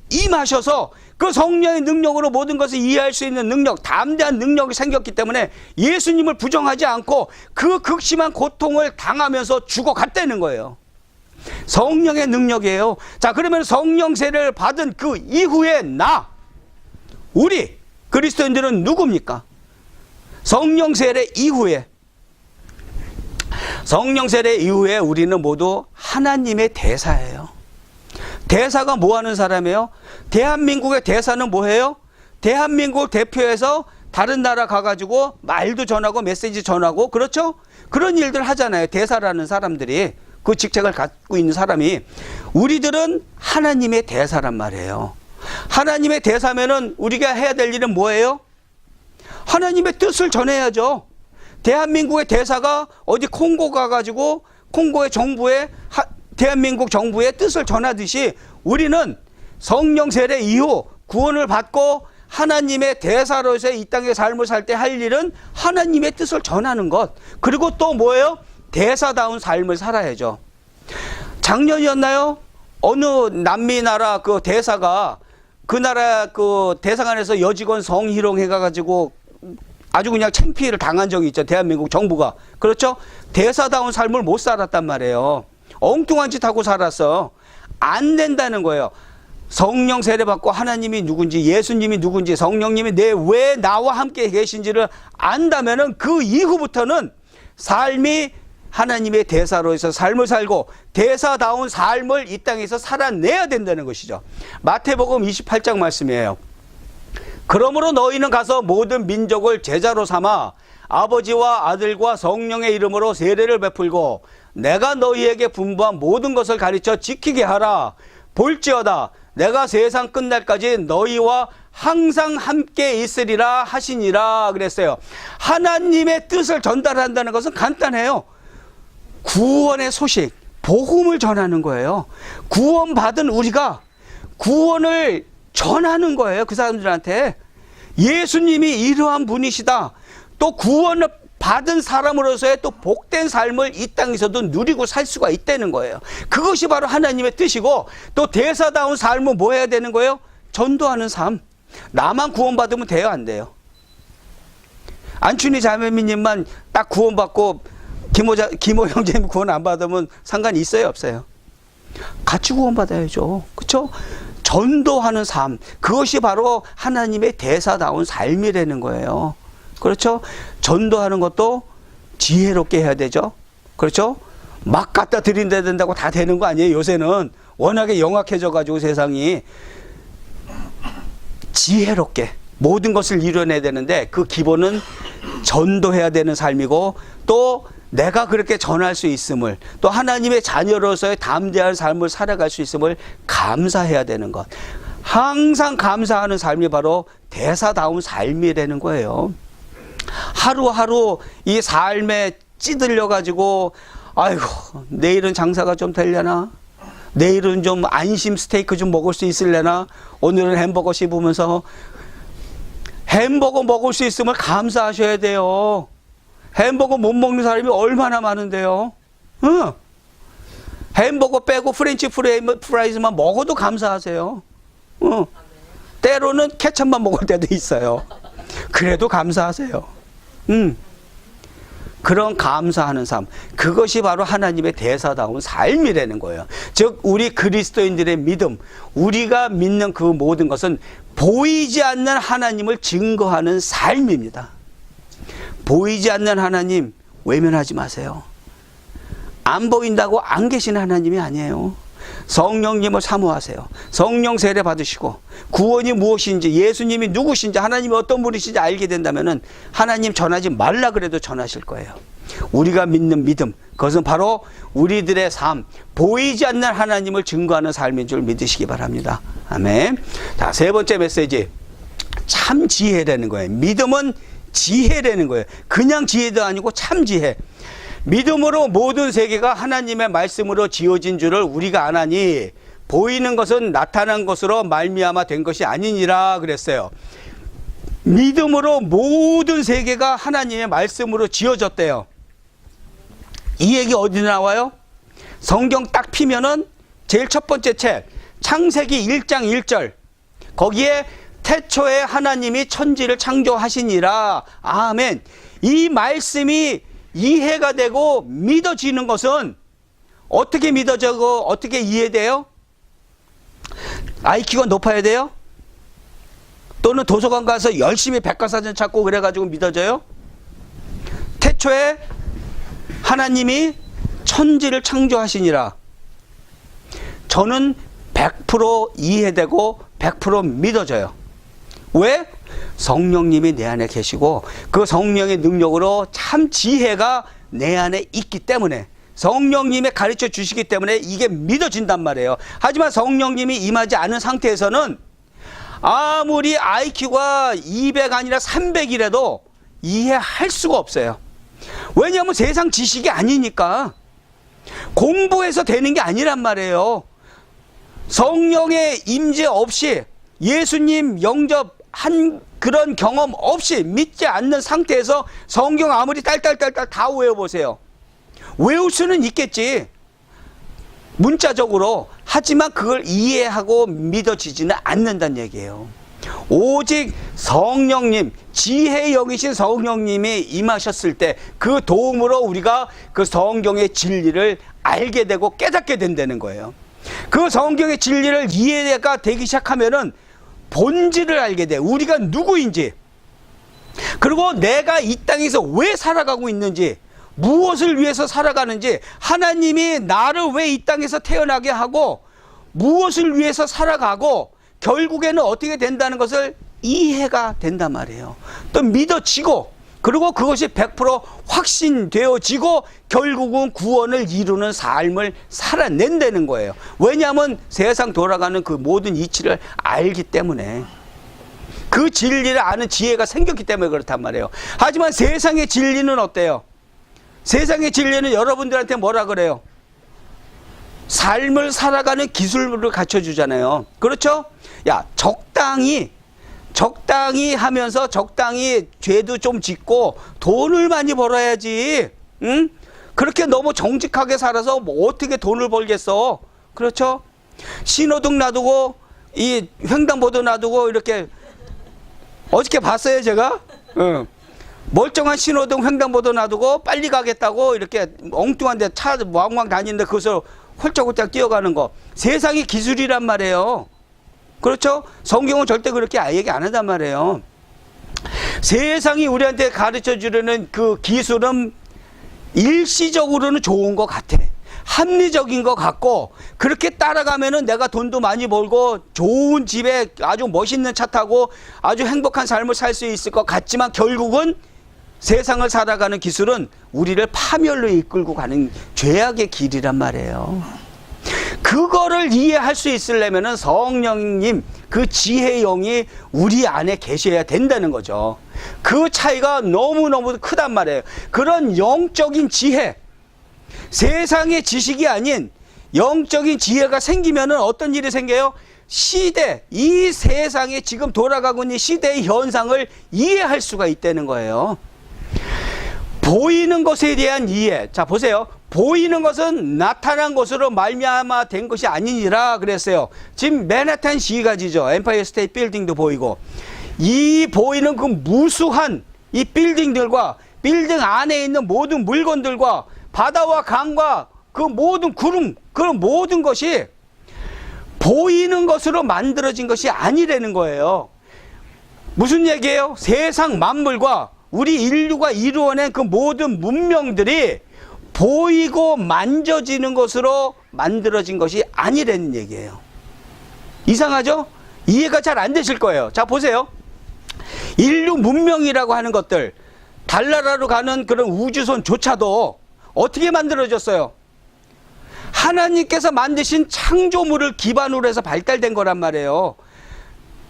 임하셔서 그 성령의 능력으로 모든 것을 이해할 수 있는 능력, 담대한 능력이 생겼기 때문에 예수님을 부정하지 않고 그 극심한 고통을 당하면서 죽어갔다는 거예요. 성령의 능력이에요. 자, 그러면 성령 세례를 받은 그 이후에 우리 그리스도인들은 누굽니까? 성령 세례 이후에 우리는 모두 하나님의 대사예요. 대사가 뭐 하는 사람이에요? 대한민국의 대사는 뭐예요? 대한민국을 대표해서 다른 나라 가가지고 말도 전하고 메시지 전하고, 그렇죠? 그런 일들 하잖아요. 대사라는 사람들이, 그 직책을 갖고 있는 사람이. 우리들은 하나님의 대사란 말이에요. 하나님의 대사면은 우리가 해야 될 일은 뭐예요? 하나님의 뜻을 전해야죠. 대한민국의 대사가 어디 콩고 가가지고 콩고의 정부에 대한민국 정부의 뜻을 전하듯이 우리는 성령 세례 이후 구원을 받고 하나님의 대사로서의 이 땅의 삶을 살 때 할 일은 하나님의 뜻을 전하는 것. 그리고 또 뭐예요? 대사다운 삶을 살아야죠. 작년이었나요? 어느 남미 나라 그 대사가 그 나라 그 대사관에서 여직원 성희롱 해가지고 아주 그냥 창피를 당한 적이 있죠. 대한민국 정부가. 그렇죠? 대사다운 삶을 못 살았단 말이에요. 엉뚱한 짓 하고 살았어. 안 된다는 거예요. 성령 세례 받고 하나님이 누군지, 예수님이 누군지, 성령님이 왜 나와 함께 계신지를 안다면은 그 이후부터는 삶이 하나님의 대사로서 삶을 살고 대사다운 삶을 이 땅에서 살아내야 된다는 것이죠. 마태복음 28장 말씀이에요. 그러므로 너희는 가서 모든 민족을 제자로 삼아 아버지와 아들과 성령의 이름으로 세례를 베풀고 내가 너희에게 분부한 모든 것을 가르쳐 지키게 하라. 볼지어다 내가 세상 끝날까지 너희와 항상 함께 있으리라 하시니라 그랬어요. 하나님의 뜻을 전달한다는 것은 간단해요. 구원의 소식, 복음을 전하는 거예요. 구원받은 우리가 구원을 전하는 거예요. 그 사람들한테. 예수님이 이러한 분이시다. 또 구원을 받은 사람으로서의 또 복된 삶을 이 땅에서도 누리고 살 수가 있다는 거예요. 그것이 바로 하나님의 뜻이고, 또 대사다운 삶은 뭐 해야 되는 거예요? 전도하는 삶. 나만 구원받으면 돼요, 안 돼요? 안춘희 자매님만 딱 구원받고 기모 형제님 구원 안 받으면 상관이 있어요, 없어요? 같이 구원받아야죠. 그렇죠? 전도하는 삶, 그것이 바로 하나님의 대사다운 삶이라는 거예요. 그렇죠? 전도하는 것도 지혜롭게 해야 되죠. 그렇죠? 막 갖다 들인다 된다고 다 되는 거 아니에요. 요새는 워낙에 영악해져 가지고 세상이. 지혜롭게 모든 것을 이뤄내야 되는데 그 기본은 전도해야 되는 삶이고, 또 내가 그렇게 전할 수 있음을, 또 하나님의 자녀로서의 담대한 삶을 살아갈 수 있음을 감사해야 되는 것. 항상 감사하는 삶이 바로 대사다운 삶이라는 거예요. 하루하루 이 삶에 찌들려 가지고 아이고 내일은 장사가 좀 되려나, 내일은 좀 안심 스테이크 좀 먹을 수 있을려나, 오늘은 햄버거 씹으면서. 햄버거 먹을 수 있음을 감사하셔야 돼요. 햄버거 못 먹는 사람이 얼마나 많은데요. 응. 햄버거 빼고 프렌치 프라이즈만 먹어도 감사하세요. 때로는 케첩만 먹을 때도 있어요. 그래도 감사하세요. 그런 감사하는 삶, 그것이 바로 하나님의 대사다운 삶이라는 거예요. 즉 우리 그리스도인들의 믿음, 우리가 믿는 그 모든 것은 보이지 않는 하나님을 증거하는 삶입니다. 보이지 않는 하나님 외면하지 마세요. 안 보인다고 안 계신 하나님이 아니에요. 성령님을 사모하세요. 성령 세례 받으시고 구원이 무엇인지, 예수님이 누구신지, 하나님이 어떤 분이신지 알게 된다면 하나님 전하지 말라 그래도 전하실 거예요. 우리가 믿는 믿음, 그것은 바로 우리들의 삶, 보이지 않는 하나님을 증거하는 삶인 줄 믿으시기 바랍니다. 아멘. 자, 세 번째 메시지, 참 지혜라는 거예요. 믿음은 지혜라는 거예요. 그냥 지혜도 아니고 참 지혜. 믿음으로 모든 세계가 하나님의 말씀으로 지어진 줄을 우리가 아나니 보이는 것은 나타난 것으로 말미암아 된 것이 아니니라 그랬어요. 믿음으로 모든 세계가 하나님의 말씀으로 지어졌대요. 이 얘기 어디 나와요? 성경 딱 피면은 제일 첫 번째 책 창세기 1장 1절, 거기에 태초에 하나님이 천지를 창조하시니라. 아멘. 이 말씀이 이해가 되고 믿어지는 것은 어떻게 믿어지고 어떻게 이해돼요? IQ가 높아야 돼요? 또는 도서관 가서 열심히 백과사전 찾고 그래가지고 믿어져요? 태초에 하나님이 천지를 창조하시니라. 저는 100% 이해되고 100% 믿어져요. 왜? 성령님이 내 안에 계시고 그 성령의 능력으로 참 지혜가 내 안에 있기 때문에, 성령님이 가르쳐 주시기 때문에 이게 믿어진단 말이에요. 하지만 성령님이 임하지 않은 상태에서는 아무리 IQ가 200 아니라 300이라도 이해할 수가 없어요. 왜냐하면 세상 지식이 아니니까. 공부해서 되는 게 아니란 말이에요. 성령의 임재 없이, 예수님 영접한 그런 경험 없이, 믿지 않는 상태에서 성경 아무리 딸딸딸딸 다 외워보세요. 외울 수는 있겠지, 문자적으로. 하지만 그걸 이해하고 믿어지지는 않는다는 얘기예요. 오직 성령님, 지혜의 영이신 성령님이 임하셨을 때 그 도움으로 우리가 그 성경의 진리를 알게 되고 깨닫게 된다는 거예요. 그 성경의 진리를 이해가 되기 시작하면은 본질을 알게 돼. 우리가 누구인지, 그리고 내가 이 땅에서 왜 살아가고 있는지, 무엇을 위해서 살아가는지, 하나님이 나를 왜 이 땅에서 태어나게 하고 무엇을 위해서 살아가고 결국에는 어떻게 된다는 것을 이해가 된단 말이에요. 또 믿어지고, 그리고 그것이 100% 확신되어지고 결국은 구원을 이루는 삶을 살아낸다는 거예요. 왜냐하면 세상 돌아가는 그 모든 이치를 알기 때문에, 그 진리를 아는 지혜가 생겼기 때문에 그렇단 말이에요. 하지만 세상의 진리는 어때요? 세상의 진리는 여러분들한테 뭐라 그래요? 삶을 살아가는 기술을 갖춰주잖아요. 그렇죠? 야, 적당히 하면서 적당히 죄도 좀 짓고 돈을 많이 벌어야지. 응? 그렇게 너무 정직하게 살아서 뭐 어떻게 돈을 벌겠어? 그렇죠? 신호등 놔두고 이 횡단보도 놔두고 이렇게, 어저께 봤어요 제가? 응. 멀쩡한 신호등 횡단보도 놔두고 빨리 가겠다고 이렇게 엉뚱한 데 차 왕왕 다니는데 그것을 홀짝홀짝 뛰어가는 거. 세상이 기술이란 말이에요. 그렇죠? 성경은 절대 그렇게 얘기 안 한단 말이에요. 세상이 우리한테 가르쳐 주려는 그 기술은 일시적으로는 좋은 것 같아. 합리적인 것 같고, 그렇게 따라가면은 내가 돈도 많이 벌고 좋은 집에 아주 멋있는 차 타고 아주 행복한 삶을 살 수 있을 것 같지만, 결국은 세상을 살아가는 기술은 우리를 파멸로 이끌고 가는 죄악의 길이란 말이에요. 그거를 이해할 수 있으려면 성령님, 그 지혜의 영이 우리 안에 계셔야 된다는 거죠. 그 차이가 너무너무 크단 말이에요. 그런 영적인 지혜, 세상의 지식이 아닌 영적인 지혜가 생기면 어떤 일이 생겨요? 시대, 이 세상에 지금 돌아가고 있는 시대의 현상을 이해할 수가 있다는 거예요. 보이는 것에 대한 이해. 자, 보세요. 보이는 것은 나타난 것으로 말미암아 된 것이 아니니라 그랬어요. 지금 맨하탄 시가지죠. 엠파이어 스테이트 빌딩도 보이고, 이 보이는 그 무수한 이 빌딩들과 빌딩 안에 있는 모든 물건들과 바다와 강과 그 모든 구름, 그런 모든 것이 보이는 것으로 만들어진 것이 아니라는 거예요. 무슨 얘기예요? 세상 만물과 우리 인류가 이루어낸 그 모든 문명들이 보이고 만져지는 것으로 만들어진 것이 아니라는 얘기예요. 이상하죠? 이해가 잘 안 되실 거예요. 자, 보세요. 인류 문명이라고 하는 것들, 달나라로 가는 그런 우주선조차도 어떻게 만들어졌어요? 하나님께서 만드신 창조물을 기반으로 해서 발달된 거란 말이에요.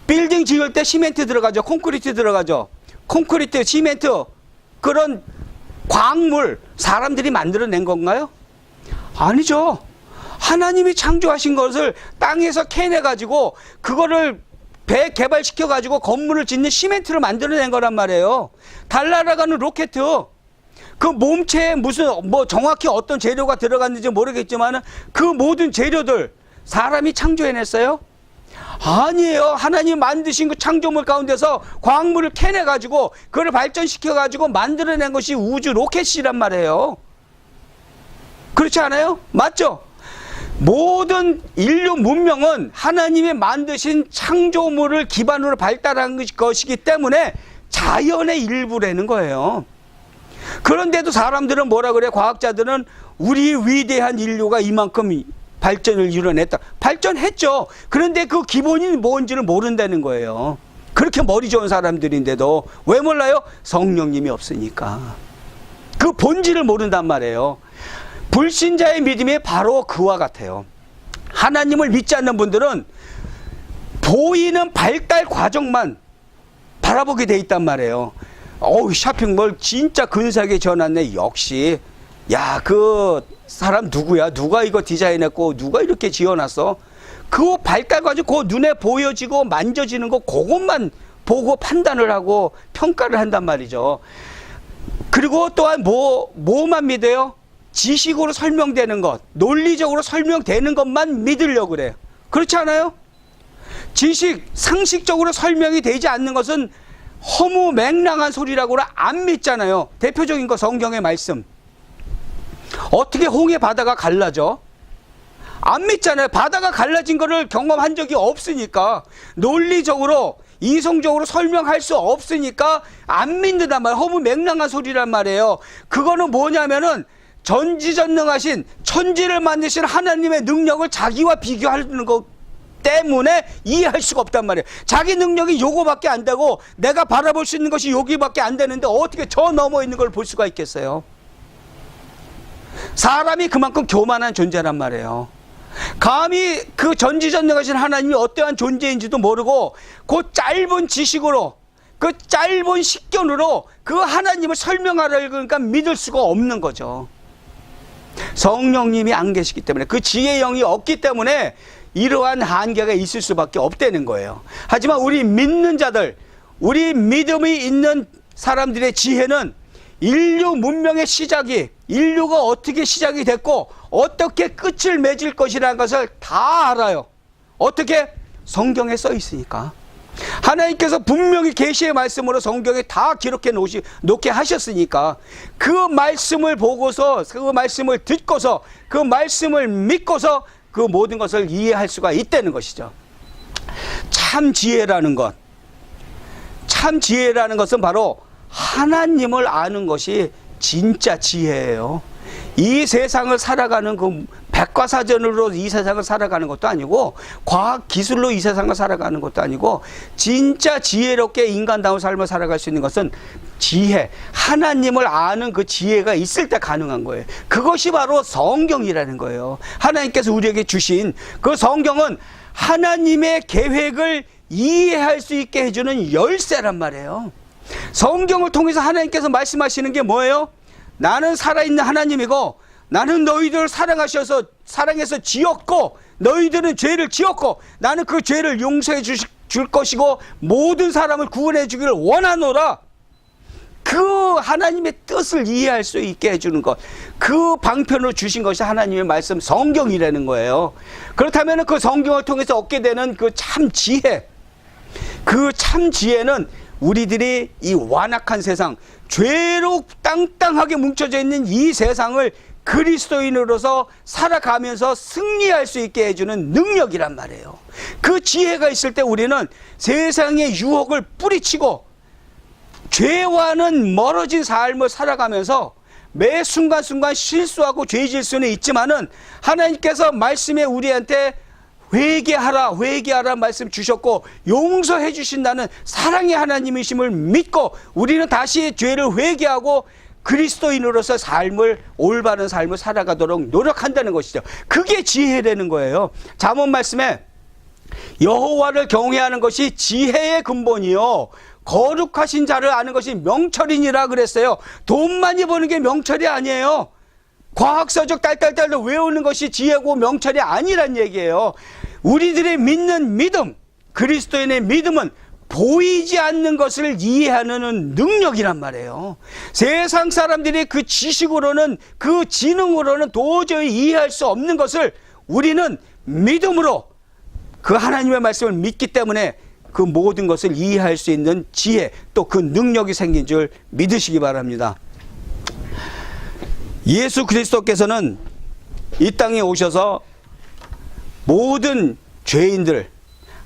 빌딩 지을 때 시멘트 들어가죠. 콘크리트 들어가죠. 콘크리트, 시멘트, 그런 광물 사람들이 만들어낸 건가요? 아니죠. 하나님이 창조하신 것을 땅에서 캐내가지고 그거를 배 개발시켜가지고 건물을 짓는 시멘트를 만들어낸 거란 말이에요. 달날아가는 로켓, 그 몸체에 무슨 뭐 정확히 어떤 재료가 들어갔는지 모르겠지만 그 모든 재료들 사람이 창조해냈어요? 아니에요. 하나님 만드신 그 창조물 가운데서 광물을 캐내가지고 그걸 발전시켜가지고 만들어낸 것이 우주 로켓이란 말이에요. 그렇지 않아요? 맞죠? 모든 인류 문명은 하나님이 만드신 창조물을 기반으로 발달한 것이기 때문에 자연의 일부라는 거예요. 그런데도 사람들은 뭐라 그래? 과학자들은 우리 위대한 인류가 이만큼 발전을 이뤄냈다. 발전했죠. 그런데 그 기본이 뭔지를 모른다는 거예요. 그렇게 머리 좋은 사람들인데도 왜 몰라요? 성령님이 없으니까. 그 본질을 모른단 말이에요. 불신자의 믿음이 바로 그와 같아요. 하나님을 믿지 않는 분들은 보이는 발달 과정만 바라보게 돼 있단 말이에요. 어우, 쇼핑몰 진짜 근사하게 지어놨네. 역시 야, 그 사람 누구야? 누가 이거 디자인했고 누가 이렇게 지어놨어? 그 발달 과정, 그 눈에 보여지고 만져지는 거 그것만 보고 판단을 하고 평가를 한단 말이죠. 그리고 또한 뭐만 믿어요? 지식으로 설명되는 것, 논리적으로 설명되는 것만 믿으려고 그래요. 그렇지 않아요? 지식, 상식적으로 설명이 되지 않는 것은 허무맹랑한 소리라고는 안 믿잖아요. 대표적인 거 성경의 말씀. 어떻게 홍해 바다가 갈라져? 안 믿잖아요. 바다가 갈라진 거를 경험한 적이 없으니까, 논리적으로 이성적으로 설명할 수 없으니까 안 믿는단 말이에요. 허무맹랑한 소리란 말이에요. 그거는 뭐냐면은 전지전능하신 천지를 만드신 하나님의 능력을 자기와 비교하는 것 때문에 이해할 수가 없단 말이에요. 자기 능력이 요거밖에 안 되고 내가 바라볼 수 있는 것이 여기밖에 안 되는데 어떻게 저 넘어 있는 걸 볼 수가 있겠어요? 사람이 그만큼 교만한 존재란 말이에요. 감히 그 전지전능하신 하나님이 어떠한 존재인지도 모르고 그 짧은 지식으로, 그 짧은 식견으로 그 하나님을 설명하려고 그러니까 믿을 수가 없는 거죠. 성령님이 안 계시기 때문에, 그 지혜의 영이 없기 때문에 이러한 한계가 있을 수밖에 없다는 거예요. 하지만 우리 믿는 자들, 우리 믿음이 있는 사람들의 지혜는 인류 문명의 시작이, 인류가 어떻게 시작이 됐고 어떻게 끝을 맺을 것이라는 것을 다 알아요. 어떻게? 성경에 써 있으니까. 하나님께서 분명히 계시의 말씀으로 성경에 다 기록해 놓게 하셨으니까 그 말씀을 보고서, 그 말씀을 듣고서, 그 말씀을 믿고서 그 모든 것을 이해할 수가 있다는 것이죠. 참 지혜라는 것, 참 지혜라는 것은 바로 하나님을 아는 것이 진짜 지혜예요. 이 세상을 살아가는 그 백과사전으로 이 세상을 살아가는 것도 아니고 과학 기술로 이 세상을 살아가는 것도 아니고 진짜 지혜롭게 인간다운 삶을 살아갈 수 있는 것은 지혜, 하나님을 아는 그 지혜가 있을 때 가능한 거예요. 그것이 바로 성경이라는 거예요. 하나님께서 우리에게 주신 그 성경은 하나님의 계획을 이해할 수 있게 해주는 열쇠란 말이에요. 성경을 통해서 하나님께서 말씀하시는 게 뭐예요? 나는 살아있는 하나님이고 나는 너희들을 사랑해서 지었고 너희들은 죄를 지었고 나는 그 죄를 용서해 줄 것이고 모든 사람을 구원해 주기를 원하노라. 그 하나님의 뜻을 이해할 수 있게 해주는 것, 그 방편으로 주신 것이 하나님의 말씀 성경이라는 거예요. 그렇다면 그 성경을 통해서 얻게 되는 그 참 지혜, 그 참 지혜는 우리들이 이 완악한 세상, 죄로 땅땅하게 뭉쳐져 있는 이 세상을 그리스도인으로서 살아가면서 승리할 수 있게 해주는 능력이란 말이에요. 그 지혜가 있을 때 우리는 세상의 유혹을 뿌리치고 죄와는 멀어진 삶을 살아가면서 매 순간순간 실수하고 죄질 수는 있지만은 하나님께서 말씀에 우리한테 회개하라 말씀 주셨고 용서해 주신다는 사랑의 하나님이심을 믿고 우리는 다시 죄를 회개하고 그리스도인으로서 올바른 삶을 살아가도록 노력한다는 것이죠. 그게 지혜라는 거예요. 잠언 말씀에 여호와를 경외하는 것이 지혜의 근본이요 거룩하신 자를 아는 것이 명철이니라 그랬어요. 돈 많이 버는 게 명철이 아니에요. 과학서적 딸딸딸 외우는 것이 지혜고 명철이 아니란 얘기예요. 우리들의 믿는 믿음, 그리스도인의 믿음은 보이지 않는 것을 이해하는 능력이란 말이에요. 세상 사람들이 그 지식으로는 그 지능으로는 도저히 이해할 수 없는 것을 우리는 믿음으로 그 하나님의 말씀을 믿기 때문에 그 모든 것을 이해할 수 있는 지혜 또 그 능력이 생긴 줄 믿으시기 바랍니다. 예수 그리스도께서는 이 땅에 오셔서 모든 죄인들,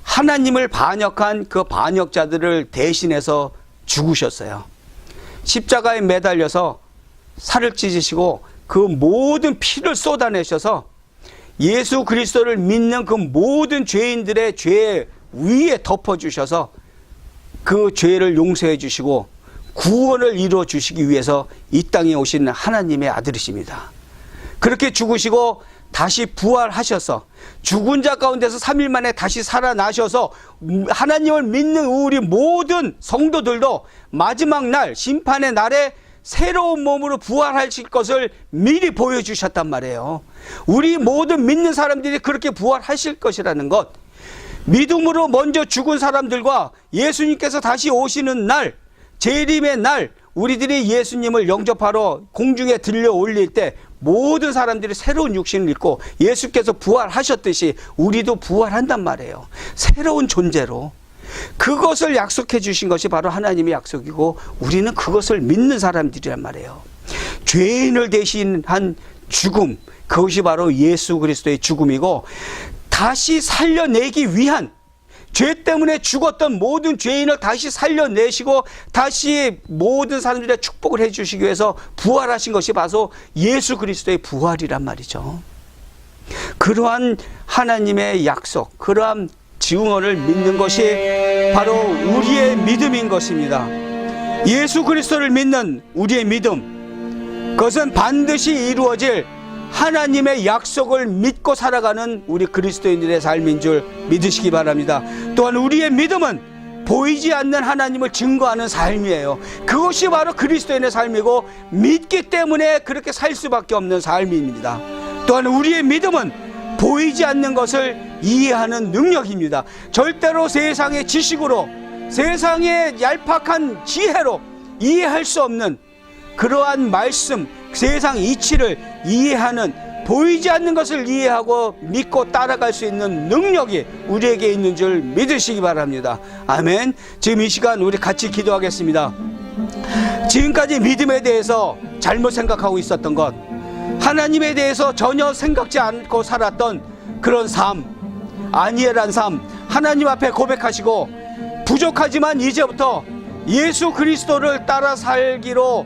하나님을 반역한 그 반역자들을 대신해서 죽으셨어요. 십자가에 매달려서 살을 찢으시고 그 모든 피를 쏟아내셔서 예수 그리스도를 믿는 그 모든 죄인들의 죄 위에 덮어주셔서 그 죄를 용서해 주시고 구원을 이루어 주시기 위해서 이 땅에 오신 하나님의 아들이십니다. 그렇게 죽으시고 다시 부활하셔서 죽은 자 가운데서 3일 만에 다시 살아나셔서 하나님을 믿는 우리 모든 성도들도 마지막 날 심판의 날에 새로운 몸으로 부활하실 것을 미리 보여주셨단 말이에요. 우리 모든 믿는 사람들이 그렇게 부활하실 것이라는 것, 믿음으로 먼저 죽은 사람들과 예수님께서 다시 오시는 날, 재림의 날, 우리들이 예수님을 영접하러 공중에 들려 올릴 때 모든 사람들이 새로운 육신을 입고 예수께서 부활하셨듯이 우리도 부활한단 말이에요. 새로운 존재로. 그것을 약속해 주신 것이 바로 하나님의 약속이고 우리는 그것을 믿는 사람들이란 말이에요. 죄인을 대신한 죽음, 그것이 바로 예수 그리스도의 죽음이고 다시 살려내기 위한, 죄 때문에 죽었던 모든 죄인을 다시 살려내시고 다시 모든 사람들의 축복을 해주시기 위해서 부활하신 것이 바로 예수 그리스도의 부활이란 말이죠. 그러한 하나님의 약속, 그러한 증언을 믿는 것이 바로 우리의 믿음인 것입니다. 예수 그리스도를 믿는 우리의 믿음, 그것은 반드시 이루어질 하나님의 약속을 믿고 살아가는 우리 그리스도인들의 삶인 줄 믿으시기 바랍니다. 또한 우리의 믿음은 보이지 않는 하나님을 증거하는 삶이에요. 그것이 바로 그리스도인의 삶이고 믿기 때문에 그렇게 살 수밖에 없는 삶입니다. 또한 우리의 믿음은 보이지 않는 것을 이해하는 능력입니다. 절대로 세상의 지식으로, 세상의 얄팍한 지혜로 이해할 수 없는 그러한 말씀, 세상 이치를 이해하는, 보이지 않는 것을 이해하고 믿고 따라갈 수 있는 능력이 우리에게 있는 줄 믿으시기 바랍니다. 아멘. 지금 이 시간 우리 같이 기도하겠습니다. 지금까지 믿음에 대해서 잘못 생각하고 있었던 것, 하나님에 대해서 전혀 생각지 않고 살았던 그런 삶, 아니에란 삶, 하나님 앞에 고백하시고 부족하지만 이제부터 예수 그리스도를 따라 살기로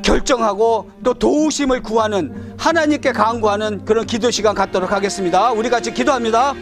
결정하고 또 도우심을 구하는, 하나님께 간구하는 그런 기도 시간 갖도록 하겠습니다. 우리 같이 기도합니다.